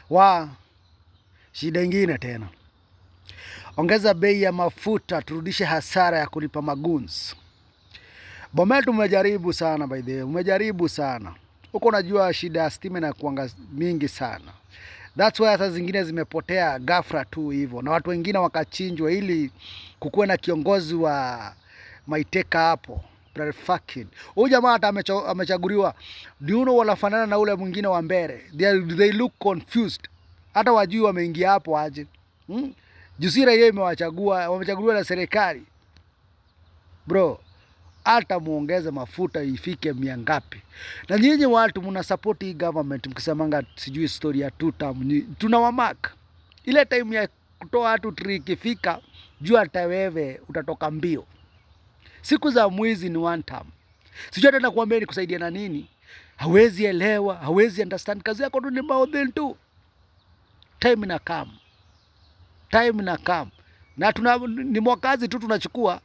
wa shida ingine tena. Ongeza bei ya mafuta, turudishe hasara ya kulipa maguns. Bomet umejaribu sana by the way, umejaribu sana. Huko unajua shida ya stima na kuanga mingi sana. That's why hata zingine zimepotea ghafla tu hivyo. Na watu wengine wakachinjwa ili kukuwe na kiongozi wa maiteka hapo. Huyu jamaa hata amechaguliwa. Do you know wanafanana na ule mwingine wa mbele? They look confused. Hata wajui wameingia hapo aje. Jusira yeye imewachagua, wamechaguliwa na serikali. Bro, hata muongeze mafuta ifike 100 ngapi. Na nyinyi watu mna support hii government mkisemanga sijui story ya 2 term. Tunawamark. Ile time ya kutoa watu trick ifika, jua hata wewe utatoka mbio. Siku za mwizi ni 1 term. Sijui hata nakuambia nikusaidia na nini. Hawezi elewa, hawezi understand. Kazi yako tu ni maudhi tu. Time ina come. Time ina come. Na ni mwakazi tu tunachukua.